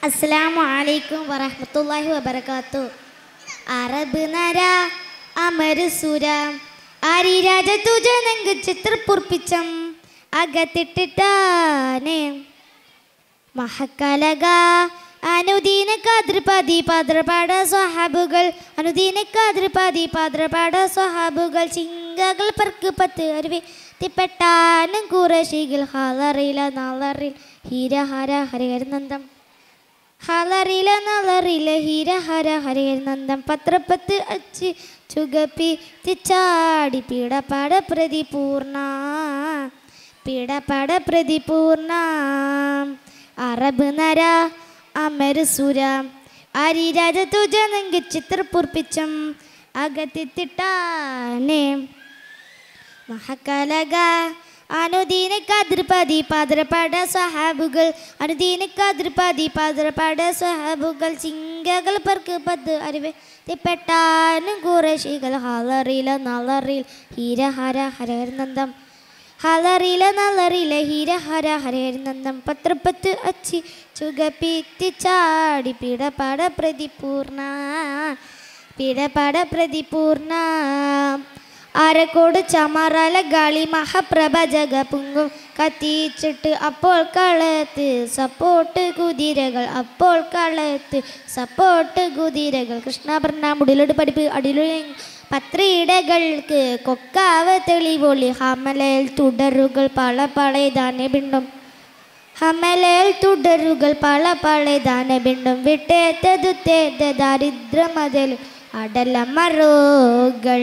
അസ്സലാമു അലൈക്കും വറഹ്മത്തുള്ളാഹി വബറകാത്തു. അറബ് നര അമരസുര ആരിരാജ തുജനങ്ക് ചിത്രപുർപ്പിച്ചം അകത്തിട്ടിട്ടാനെ മഹക്കലക അനുദീന കദ്രപതി പദ്രപാട സ്വഹാബുകൾ അനുദീന കദ്രപതി പദ്രപാട സ്വഹാബുകൾ ചിങ്കകൾ പർക്ക് പത്ത് അരുവി തിപ്പെട്ടാനും കുറശികൾ ഹാലറില നാളറിൽ ഹീരഹര ഹരിഹരനന്ദം ഹാലറില നാളറില ഹീരഹര ഹരിഹരനന്ദം പത്രപ്പത്ത് അച്ചി ചുഗപ്പി തിച്ചാടി പീഡപാട പ്രതിപൂർണ പീഡപാട പ്രതിപൂർണ അറബ് നര അമരസുര ആരിരാജ തുജനങ്ക് ചിത്രപുർപ്പിച്ചം അകത്തിട്ടിട്ടാനെ മഹക്കലക അനുദീന കദ്രപതി പദ്രപാട സ്വഹാബുകൾ അനുദീന കദ്രപതി പദ്രപാട സ്വഹാബുകൾ ചിങ്കകൾ പർക്ക് പത്ത് അറിവ് തിപ്പെട്ടാനും കുറശികൾ ഹാലറില നാളറിൽ ഹീരഹര ഹരഹരനന്ദം ഹാലറില നാളറില ഹീരഹര ഹരഹരനന്ദം പത്രപ്പത്ത് അച്ചി ചുഗപ്പി ചാടി പീഡപാട പ്രതിപൂർണ പീഡപാട പ്രതിപൂർണ ആരക്കോട് ചമറല ഗാളി മഹപ്രഭ ജഗപുങ്കും കത്തിച്ചിട്ട് അപ്പോൾ കളത്ത് സപ്പോർട്ട് കുതിരകൾ അപ്പോൾ കളത്ത് സപ്പോർട്ട് കുതിരകൾ കൃഷ്ണഭരണ മുടിലോട് പഠിപ്പ് അടിലു പത്രിയിടകൾക്ക് കൊക്കാവ് തെളിവൊളി ഹമലയിൽ തുടരുകൾ പള പളയതാനെ ബിണ്ടും ഹമലയിൽ തുടരുകൾ പള പളയതാനെ ബിണ്ടും വിട്ടേറ്റതുത്തേറ്റ ദാരിദ്ര്യമതിൽ അടലമറോകൾ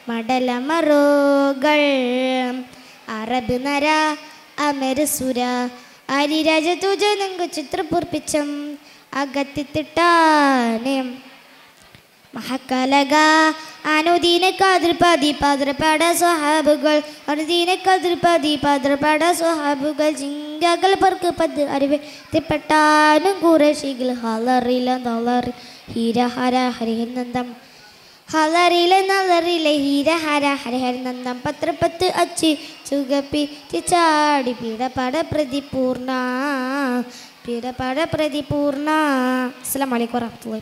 മടലമറോകൾ അറബ് നര അമരസുര ആരിരാജ തുജനങ്ക് ചിത്രപുർപ്പിച്ചം അകത്തിട്ടിട്ടാനെ മഹക്കലക അനുദീന കദ്രപതി പദ്രപാട സ്വഹാബുകൾ അനുദീന കദ്രപതി പദ്രപാട സ്വഹാബുകൾ ചിങ്കകൾ പർക്ക് പത്ത് അറിവ് തിപ്പെട്ടാനും കുറശികൾ ഹാലറില നാളറി ഹീരഹര ഹരിഹരനന്ദം ഹാലറില നാളറില ഹീരഹര ഹരിഹരനന്ദം പത്രപ്പത്ത് അച്ചി ചുഗപ്പി ചാടി പീഡപാട പ്രതിപൂർണ പീഡപാട പ്രതിപൂർണ. അസ്സലാമു അലൈക്കും വറഹ്മത്തുള്ളാഹി.